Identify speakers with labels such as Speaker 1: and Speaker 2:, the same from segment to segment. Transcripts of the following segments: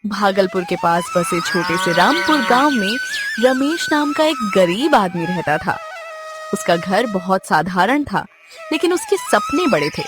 Speaker 1: भागलपुर के पास बसे छोटे से रामपुर गांव में रमेश नाम का एक गरीब आदमी रहता था। उसका घर बहुत साधारण था, लेकिन उसके सपने बड़े थे।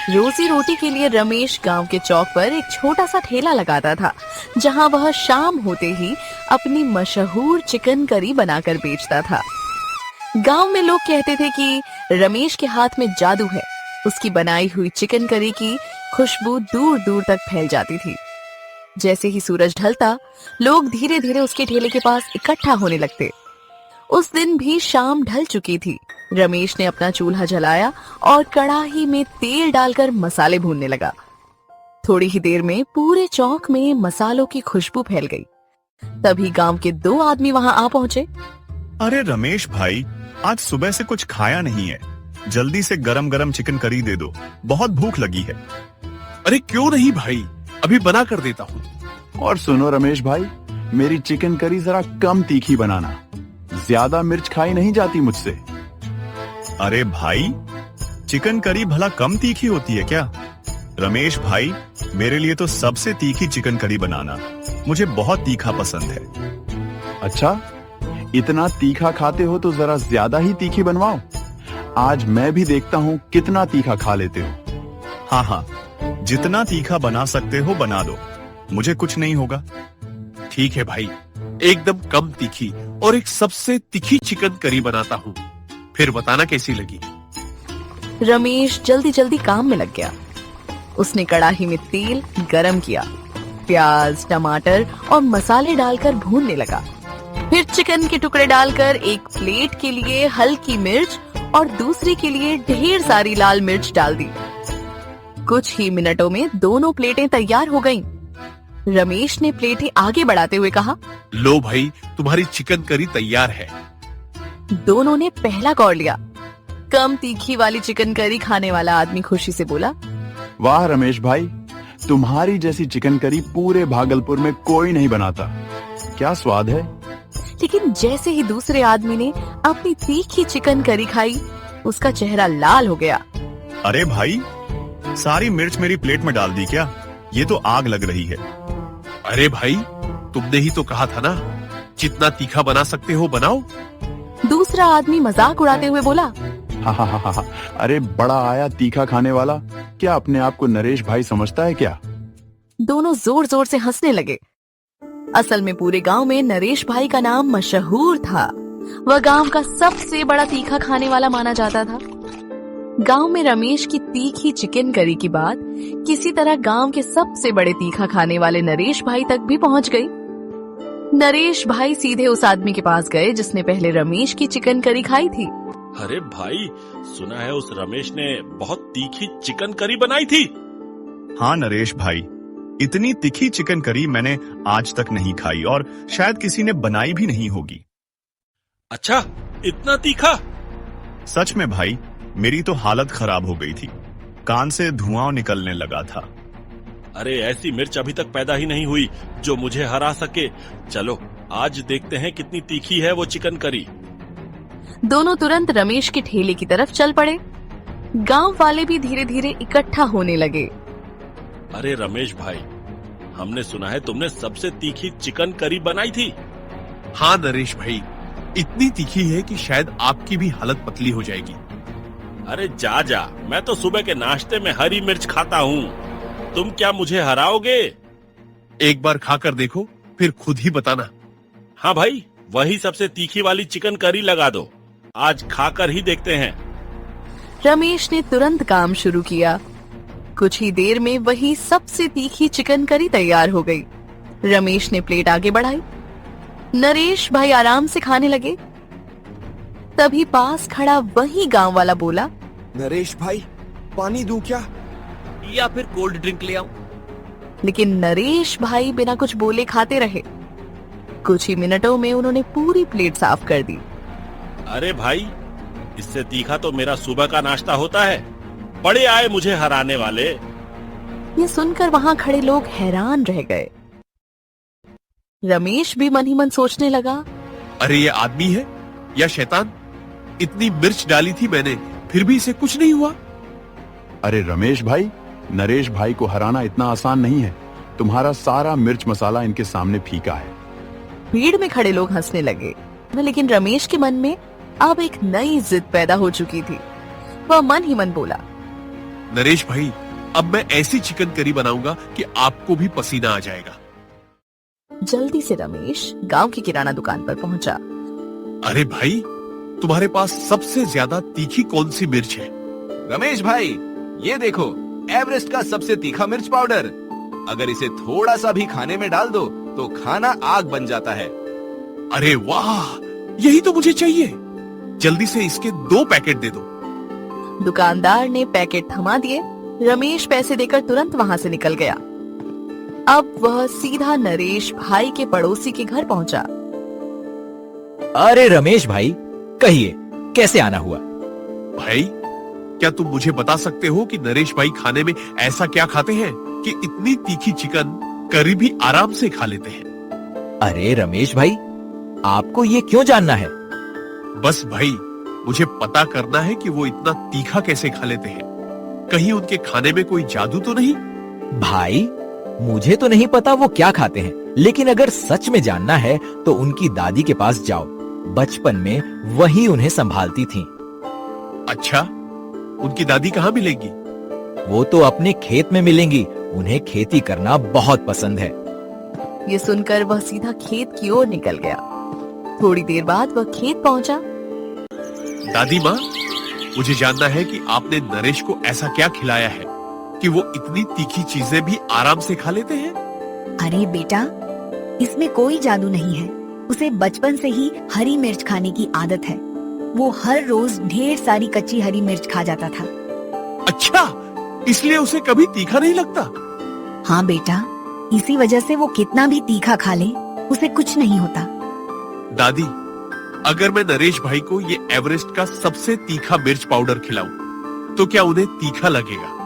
Speaker 1: रोजी रोटी के लिए रमेश गांव के चौक पर एक छोटा सा ठेला लगाता था, जहां वह शाम होते ही अपनी मशहूर चिकन करी बनाकर बेचता था। गांव में लोग कहते थे कि रमेश के हाथ में जादू है। उसकी बनाई हुई चिकन करी की खुशबू दूर दूर तक फैल जाती थी। जैसे ही सूरज ढलता, लोग धीरे धीरे उसके ठेले के पास इकट्ठा होने लगते। उस दिन भी शाम ढल चुकी थी। रमेश ने अपना चूल्हा जलाया और कढ़ाई में तेल डालकर मसाले भूनने लगा। थोड़ी ही देर में पूरे चौक में मसालों की खुशबू फैल गई। तभी गांव के 2 आदमी वहां आ पहुंचे।
Speaker 2: अरे रमेश भाई, आज सुबह से कुछ खाया नहीं है, जल्दी से गरम गरम चिकन करी दे दो, बहुत भूख लगी है।
Speaker 3: अरे क्यों नहीं भाई, अभी बना कर देता हूँ।
Speaker 4: और सुनो रमेश भाई, मेरी चिकन करी जरा कम तीखी बनाना, ज्यादा मिर्च खाई नहीं जाती मुझसे।
Speaker 2: अरे भाई, चिकन करी भला कम तीखी होती है क्या? रमेश भाई, मेरे लिए तो सबसे तीखी चिकन करी बनाना, मुझे बहुत तीखा पसंद है।
Speaker 4: अच्छा, इतना तीखा खाते हो तो जरा ज्यादा ही तीखी बनवाओ। आज मैं भी देखता हूँ कितना तीखा खा लेते हो।
Speaker 2: हाँ हाँ, जितना तीखा बना सकते हो बना दो, मुझे कुछ नहीं होगा।
Speaker 3: ठीक है भाई, एकदम कम तीखी और एक सबसे तीखी चिकन करी बनाता हूँ, फिर बताना कैसी लगी।
Speaker 1: रमेश जल्दी जल्दी काम में लग गया। उसने कढ़ाई में तेल गरम किया, प्याज, टमाटर और मसाले डालकर भूनने लगा। फिर चिकन के टुकड़े डालकर एक प्लेट के लिए हल्की मिर्च और दूसरी के लिए ढेर सारी लाल मिर्च डाल दी। कुछ ही मिनटों में दोनों प्लेटें तैयार हो गईं। रमेश ने प्लेटें आगे बढ़ाते हुए कहा,
Speaker 3: लो भाई, तुम्हारी चिकन करी तैयार है।
Speaker 1: दोनों ने पहला कौर लिया। कम तीखी वाली चिकन करी खाने वाला आदमी खुशी से बोला,
Speaker 4: वाह रमेश भाई, तुम्हारी जैसी चिकन करी पूरे भागलपुर में कोई नहीं बनाता। क्या स्वाद है।
Speaker 1: लेकिन जैसे ही दूसरे आदमी ने अपनी तीखी चिकन करी खाई, उसका चेहरा लाल हो गया।
Speaker 2: अरे भाई, सारी मिर्च मेरी प्लेट में डाल दी क्या? ये तो आग लग रही है।
Speaker 3: अरे भाई, तुमने ही तो कहा था ना, जितना तीखा बना सकते हो बनाओ।
Speaker 1: दूसरा आदमी मजाक उड़ाते हुए बोला,
Speaker 4: हा, अरे बड़ा आया तीखा खाने वाला, क्या अपने आप को नरेश भाई समझता है क्या?
Speaker 1: दोनों जोर जोर से हंसने लगे। असल में पूरे गांव में नरेश भाई का नाम मशहूर था। वह गांव का सबसे बड़ा तीखा खाने वाला माना जाता था। गांव में रमेश की तीखी चिकन करी की बात किसी तरह गांव के सबसे बड़े तीखा खाने वाले नरेश भाई तक भी पहुंच गई। नरेश भाई सीधे उस आदमी के पास गए जिसने पहले रमेश की चिकन करी खाई थी।
Speaker 5: अरे भाई, सुना है उस रमेश ने बहुत तीखी चिकन करी बनाई थी।
Speaker 2: हाँ नरेश भाई, इतनी तीखी चिकन करी मैंने आज तक नहीं खाई और शायद किसी ने बनाई भी नहीं होगी।
Speaker 5: अच्छा, इतना तीखा?
Speaker 2: सच में भाई, मेरी तो हालत खराब हो गई थी, कान से धुआं निकलने लगा था।
Speaker 5: अरे ऐसी मिर्च अभी तक पैदा ही नहीं हुई जो मुझे हरा सके। चलो आज देखते हैं कितनी तीखी है वो चिकन करी।
Speaker 1: दोनों तुरंत रमेश के ठेले की तरफ चल पड़े। गांव वाले भी धीरे धीरे इकट्ठा होने लगे।
Speaker 5: अरे रमेश भाई, हमने सुना है तुमने सबसे तीखी चिकन करी बनाई थी।
Speaker 3: हाँ नरेश भाई, इतनी तीखी है कि शायद आपकी भी हालत पतली हो जाएगी।
Speaker 5: अरे जा जा, मैं तो सुबह के नाश्ते में हरी मिर्च खाता हूँ। तुम क्या मुझे हराओगे?
Speaker 3: एक बार खाकर देखो, फिर खुद ही बताना।
Speaker 5: हाँ भाई, वही सबसे तीखी वाली चिकन करी लगा दो, आज खाकर ही देखते हैं।
Speaker 1: रमेश ने तुरंत काम शुरू किया। कुछ ही देर में वही सबसे तीखी चिकन करी तैयार हो गई। रमेश ने प्लेट आगे बढ़ाई। नरेश भाई आराम से खाने लगे। तभी पास खड़ा वही गांव वाला बोला,
Speaker 6: नरेश भाई, पानी दूं क्या?
Speaker 7: या फिर कोल्ड ड्रिंक ले आऊं?
Speaker 1: लेकिन नरेश भाई बिना कुछ बोले खाते रहे। कुछ ही मिनटों में उन्होंने पूरी प्लेट साफ कर दी।
Speaker 5: अरे भाई, इससे तीखा तो मेरा सुबह का नाश्ता होता है। बड़े आए मुझे हराने वाले।
Speaker 1: ये सुनकर वहां खड़े लोग हैरान रह गए। रमेश भी मन ही मन सोचने लगा,
Speaker 3: अरे ये आदमी है या शैतान? इतनी मिर्च डाली थी मैंने, फिर भी इसे कुछ नहीं हुआ।
Speaker 4: अरे रमेश भाई, नरेश भाई को हराना इतना आसान नहीं है। तुम्हारा सारा मिर्च मसाला इनके सामने फीका है।
Speaker 1: भीड़ में खड़े लोग हंसने लगे, लेकिन रमेश के मन में अब एक नई जिद पैदा हो चुकी थी। वह मन ही मन बोला,
Speaker 3: नरेश भाई, अब मैं ऐसी चिकन करी बनाऊंगा कि आपको भी पसीना आ जाएगा।
Speaker 1: जल्दी से रमेश गांव की किराना दुकान पर पहुंचा।
Speaker 3: अरे भाई, तुम्हारे पास सबसे ज्यादा तीखी कौन सी मिर्च है?
Speaker 8: रमेश भाई, ये देखो, एवरेस्ट का सबसे तीखा मिर्च पाउडर। अगर इसे थोड़ा सा भी खाने में डाल दो तो खाना आग बन जाता है।
Speaker 3: अरे वाह, यही तो मुझे चाहिए। जल्दी से इसके 2 पैकेट दे दो।
Speaker 1: दुकानदार ने पैकेट थमा दिए। रमेश पैसे देकर तुरंत वहां से निकल गया। अब वह सीधा नरेश भाई के पड़ोसी के घर पहुंचा।
Speaker 9: अरे रमेश भाई, कहिए कैसे आना हुआ?
Speaker 3: भाई, क्या तुम मुझे बता सकते हो कि नरेश भाई खाने में ऐसा क्या खाते हैं कि इतनी तीखी चिकन करी भी आराम से खा लेते हैं?
Speaker 9: अरे रमेश भाई, आपको ये क्यों जानना है?
Speaker 3: बस भाई, मुझे पता करना है कि वो इतना तीखा कैसे खा लेते हैं। कहीं उनके खाने में कोई जादू तो नहीं?
Speaker 9: भाई, मुझे तो नहीं पता वो क्या खाते हैं, लेकिन अगर सच में जानना है तो उनकी दादी के पास जाओ। बचपन में वही उन्हें संभालती थीं।
Speaker 3: अच्छा, उनकी दादी कहाँ मिलेंगी?
Speaker 9: वो तो अपने खेत में मिलेंगी। उन्हें खेती करना बहुत पसंद है।
Speaker 1: ये सुनकर वह सीधा खेत की ओर निकल गया। थोड़ी देर बाद वह खेत पहुंचा।
Speaker 3: दादी माँ, मुझे जानना है कि आपने नरेश को ऐसा क्या खिलाया है कि वो इतनी तीखी चीजें भी आराम से खा लेते हैं?
Speaker 10: अरे बेटा, इसमें कोई जादू नहीं है। उसे बचपन से ही हरी मिर्च खाने की आदत है। वो हर रोज ढेर सारी कच्ची हरी मिर्च खा जाता था।
Speaker 3: अच्छा, इसलिए उसे कभी तीखा नहीं लगता?
Speaker 10: हाँ बेटा, इसी वजह से वो कितना भी तीखा खा ले, उसे कुछ नहीं होता।
Speaker 3: दादी, अगर मैं नरेश भाई को ये एवरेस्ट का सबसे तीखा मिर्च पाउडर खिलाऊं, तो क्या उन्हें तीखा लगेगा?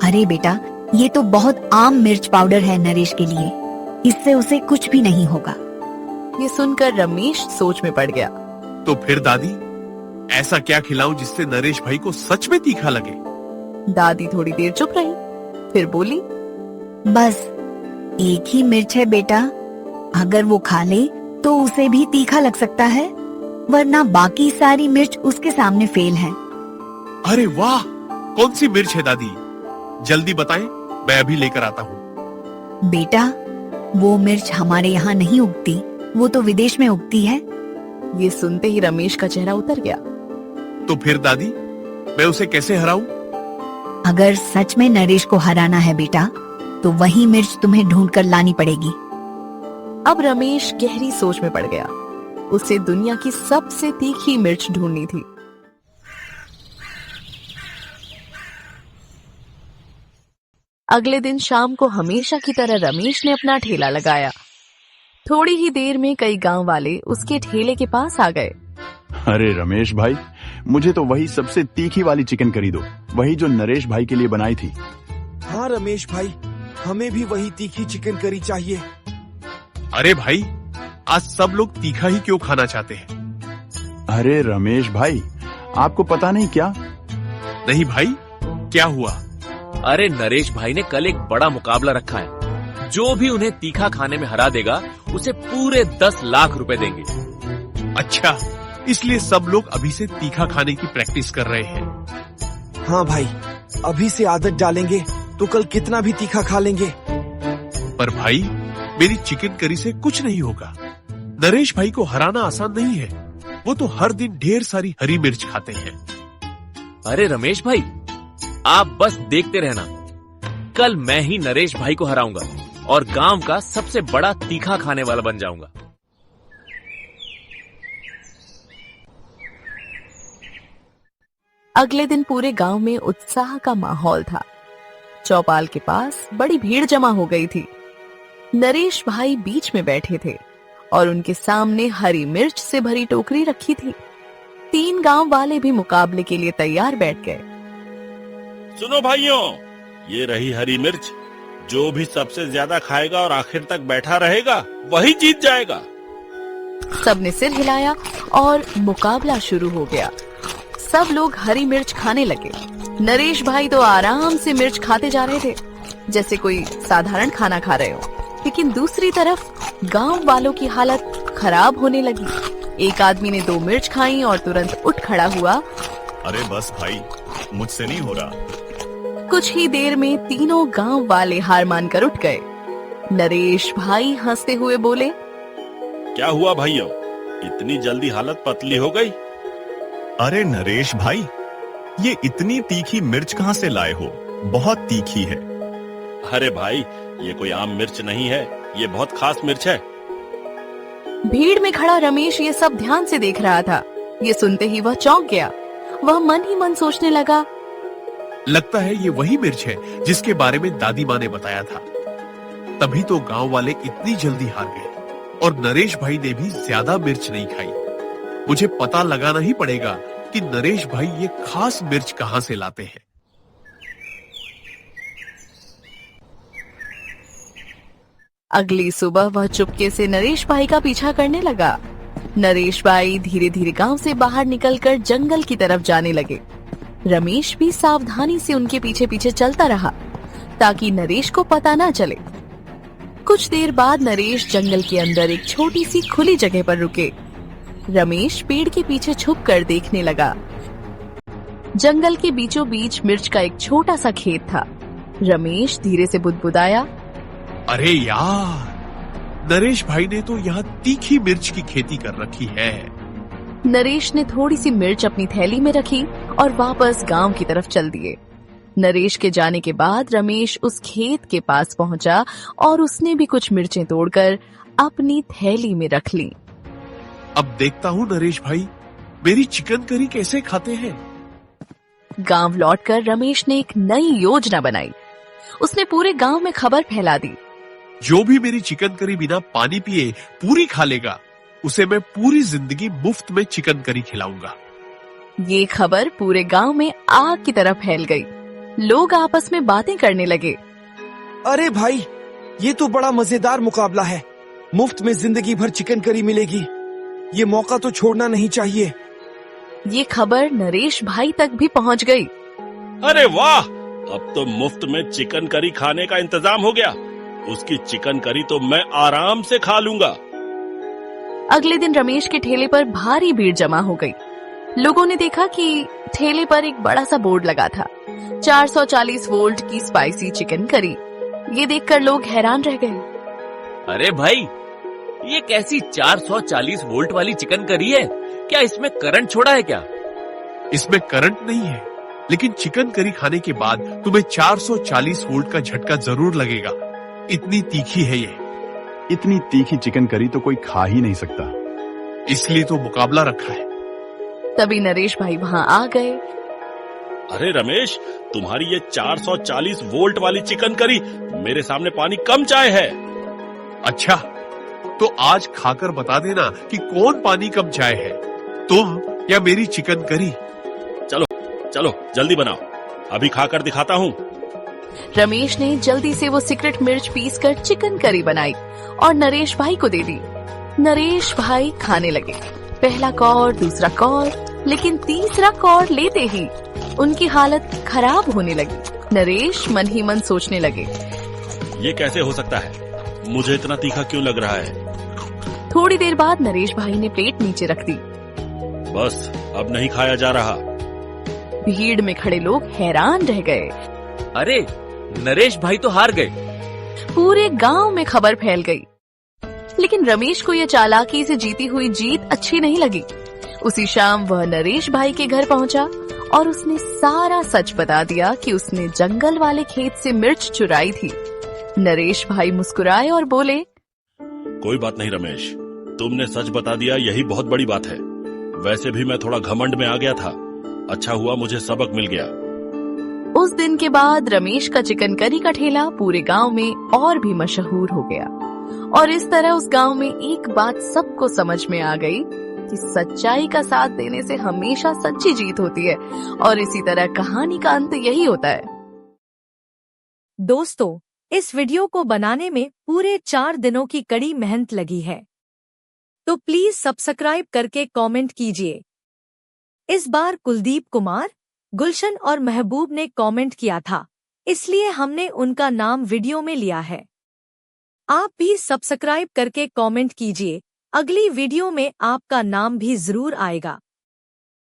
Speaker 10: अरे बेटा, ये तो बहुत आम मिर्च पाउडर है नरेश के लिए। इससे उसे कुछ भी नहीं होगा।
Speaker 1: ये सुनकर रमेश सोच में पड़ गया।
Speaker 3: तो फिर दादी, ऐसा क्या खिलाऊं जिससे नरेश भाई को सच में तीखा लगे?
Speaker 1: दादी थोड़ी देर चुप रही, फिर बोली,
Speaker 10: बस एक ही मिर्च है बेटा। अगर वो खा ले तो उसे भी तीखा लग सकता है, वरना बाकी सारी मिर्च उसके सामने फेल है।
Speaker 3: अरे वाह, कौन सी मिर्च है दादी? जल्दी बताएं, मैं अभी लेकर आता हूँ।
Speaker 10: बेटा, वो मिर्च हमारे यहाँ नहीं उगती, वो तो विदेश में उगती है।
Speaker 1: ये सुनते ही रमेश का चेहरा उतर गया।
Speaker 3: तो फिर दादी, मैं उसे कैसे हराऊं?
Speaker 10: अगर सच में नरेश को हराना है बेटा, तो वही मिर्च तुम्हें ढूंढ कर लानी पड़ेगी।
Speaker 1: अब रमेश गहरी सोच में पड़ गया। उसे दुनिया की सबसे तीखी मिर्च ढूंढनी थी। अगले दिन शाम को हमेशा की तरह रमेश ने अपना ठेला लगाया। थोड़ी ही देर में कई गांव वाले उसके ठेले के पास आ गए।
Speaker 4: अरे रमेश भाई, मुझे तो वही सबसे तीखी वाली चिकन करी दो, वही जो नरेश भाई के लिए बनाई थी।
Speaker 6: हाँ रमेश भाई, हमें भी वही तीखी चिकन करी चाहिए।
Speaker 3: अरे भाई, आज सब लोग तीखा ही क्यों खाना चाहते हैं?
Speaker 4: अरे रमेश भाई, आपको पता नहीं क्या?
Speaker 3: नहीं भाई, क्या हुआ?
Speaker 7: अरे नरेश भाई ने कल एक बड़ा मुकाबला रखा है। जो भी उन्हें तीखा खाने में हरा देगा, उसे पूरे 10 लाख रुपए देंगे।
Speaker 3: अच्छा, इसलिए सब लोग अभी से तीखा खाने की प्रैक्टिस कर रहे हैं।
Speaker 6: हाँ भाई, अभी से आदत डालेंगे तो कल कितना भी तीखा खा लेंगे।
Speaker 3: पर भाई, मेरी चिकन करी से कुछ नहीं होगा। नरेश भाई को हराना आसान नहीं है। वो तो हर दिन ढेर सारी हरी मिर्च खाते हैं।
Speaker 7: अरे रमेश भाई, आप बस देखते रहना। कल मैं ही नरेश भाई को हराऊंगा और गांव का सबसे बड़ा तीखा खाने वाला बन जाऊंगा।
Speaker 1: अगले दिन पूरे गांव में उत्साह का माहौल था। चौपाल के पास बड़ी भीड़ जमा हो गई थी। नरेश भाई बीच में बैठे थे और उनके सामने हरी मिर्च से भरी टोकरी रखी थी। 3 गांव वाले भी मुकाबले के लिए तैयार बैठ गए।
Speaker 5: सुनो भाइयों, ये रही हरी मिर्च। जो भी सबसे ज्यादा खाएगा और आखिर तक बैठा रहेगा, वही जीत जाएगा।
Speaker 1: सबने सिर हिलाया और मुकाबला शुरू हो गया। सब लोग हरी मिर्च खाने लगे। नरेश भाई तो आराम से मिर्च खाते जा रहे थे। जैसे कोई साधारण खाना खा रहे हो, लेकिन दूसरी तरफ गांव वालों की हालत खराब होने लगी। एक आदमी ने 2 मिर्च खाई और तुरंत उठ खड़ा हुआ।
Speaker 2: अरे बस भाई, मुझसे नहीं हो रहा।
Speaker 1: कुछ ही देर में तीनों गांव वाले हार मानकर उठ गए। नरेश भाई हंसते हुए बोले,
Speaker 5: क्या हुआ भाइयों, इतनी जल्दी हालत पतली हो गई?
Speaker 2: अरे नरेश भाई, ये इतनी तीखी मिर्च कहाँ से लाए हो? बहुत तीखी है।
Speaker 5: अरे भाई, ये कोई आम मिर्च नहीं है, ये बहुत खास मिर्च है।
Speaker 1: भीड़ में खड़ा रमेश ये सब ध्यान से देख रहा था। ये सुनते ही वह चौंक गया। वह मन ही मन सोचने लगा,
Speaker 3: लगता है ये वही मिर्च है जिसके बारे में दादी माँ ने बताया था। तभी तो गांव वाले इतनी जल्दी हार गए और नरेश भाई ने भी ज्यादा मिर्च नहीं खाई। मुझे पता लगाना ही पड़ेगा कि नरेश भाई ये खास मिर्च कहां से लाते हैं।
Speaker 1: अगली सुबह वह चुपके से नरेश भाई का पीछा करने लगा। नरेश भाई धीरे धीरे गांव से बाहर निकलकर जंगल की तरफ जाने लगे। रमेश भी सावधानी से उनके पीछे पीछे चलता रहा ताकि नरेश को पता ना चले। कुछ देर बाद नरेश जंगल के अंदर एक छोटी सी खुली जगह पर रुके। रमेश पेड़ के पीछे छुपकर देखने लगा। जंगल के बीचों बीच मिर्च का एक छोटा सा खेत था। रमेश धीरे से बुदबुदाया,
Speaker 3: अरे यार, नरेश भाई ने तो यहाँ तीखी मिर्च की खेती कर रखी है।
Speaker 1: नरेश ने थोड़ी सी मिर्च अपनी थैली में रखी और वापस गांव की तरफ चल दिए। नरेश के जाने के बाद रमेश उस खेत के पास पहुंचा और उसने भी कुछ मिर्चें तोड़कर अपनी थैली में रख ली।
Speaker 3: अब देखता हूँ नरेश भाई मेरी चिकन करी कैसे खाते हैं।
Speaker 1: गांव लौटकर रमेश ने एक नई योजना बनाई। उसने पूरे गांव में खबर फैला दी,
Speaker 3: जो भी मेरी चिकन करी बिना पानी पिए पूरी खा लेगा, उसे मैं पूरी जिंदगी मुफ्त में चिकन करी खिलाऊंगा।
Speaker 1: ये खबर पूरे गांव में आग की तरह फैल गई। लोग आपस में बातें करने लगे,
Speaker 6: अरे भाई, ये तो बड़ा मजेदार मुकाबला है। मुफ्त में जिंदगी भर चिकन करी मिलेगी। ये मौका तो छोड़ना नहीं चाहिए।
Speaker 1: ये खबर नरेश भाई तक भी पहुंच गई।
Speaker 5: अरे वाह, अब तो मुफ्त में चिकन करी खाने का इंतजाम हो गया। उसकी चिकन करी तो मैं आराम से खा लूंगा।
Speaker 1: अगले दिन रमेश के ठेले पर भारी भीड़ जमा हो गई। लोगों ने देखा कि ठेले पर एक बड़ा सा बोर्ड लगा था, 440 वोल्ट की स्पाइसी चिकन करी। ये देखकर लोग हैरान रह गए।
Speaker 7: अरे भाई, ये कैसी 440 वोल्ट वाली चिकन करी है? क्या इसमें करंट छोड़ा है क्या?
Speaker 3: इसमें करंट नहीं है, लेकिन चिकन करी खाने के बाद तुम्हें 440 वोल्ट का झटका जरूर लगेगा। इतनी तीखी है ये।
Speaker 4: इतनी तीखी चिकन करी तो कोई खा ही नहीं सकता।
Speaker 3: इसलिए तो मुकाबला रखा है।
Speaker 1: तभी नरेश भाई वहां आ गए।
Speaker 5: अरे रमेश, तुम्हारी ये 440 वोल्ट वाली चिकन करी मेरे सामने पानी कम चाय है।
Speaker 3: अच्छा, तो आज खाकर बता देना कि कौन पानी कम चाय है, तुम या मेरी चिकन करी।
Speaker 5: चलो चलो जल्दी बनाओ, अभी खाकर दिखाता हूँ।
Speaker 1: रमेश ने जल्दी से वो सीक्रेट मिर्च पीस कर चिकन करी बनाई और नरेश भाई को दे दी। नरेश भाई खाने लगे, पहला कौर, दूसरा कौर, लेकिन तीसरा कौर लेते ही उनकी हालत खराब होने लगी। नरेश मन ही मन सोचने लगे,
Speaker 5: ये कैसे हो सकता है? मुझे इतना तीखा क्यों लग रहा है?
Speaker 1: थोड़ी देर बाद नरेश भाई ने प्लेट नीचे रख दी।
Speaker 5: बस अब नहीं खाया जा रहा।
Speaker 1: भीड़ में खड़े लोग हैरान रह गए।
Speaker 7: अरे, नरेश भाई तो हार गए।
Speaker 1: पूरे गांव में खबर फैल गई। लेकिन रमेश को यह चालाकी से जीती हुई जीत अच्छी नहीं लगी। उसी शाम वह नरेश भाई के घर पहुंचा और उसने सारा सच बता दिया कि उसने जंगल वाले खेत से मिर्च चुराई थी। नरेश भाई मुस्कुराए और बोले,
Speaker 5: कोई बात नहीं रमेश, तुमने सच बता दिया, यही बहुत बड़ी बात है। वैसे भी मैं थोड़ा घमंड में आ गया था, अच्छा हुआ मुझे सबक मिल गया।
Speaker 1: उस दिन के बाद रमेश का चिकन करी का ठेला पूरे गांव में और भी मशहूर हो गया। और इस तरह उस गांव में एक बात सबको समझ में आ गई कि सच्चाई का साथ देने से हमेशा सच्ची जीत होती है। और इसी तरह कहानी का अंत यही होता है।
Speaker 11: दोस्तों, इस वीडियो को बनाने में पूरे 4 दिनों की कड़ी मेहनत लगी है, तो प्लीज सब्सक्राइब करके कमेंट कीजिए। इस बार कुलदीप कुमार, गुलशन और महबूब ने कमेंट किया था इसलिए हमने उनका नाम वीडियो में लिया है। आप भी सब्सक्राइब करके कमेंट कीजिए, अगली वीडियो में आपका नाम भी जरूर आएगा।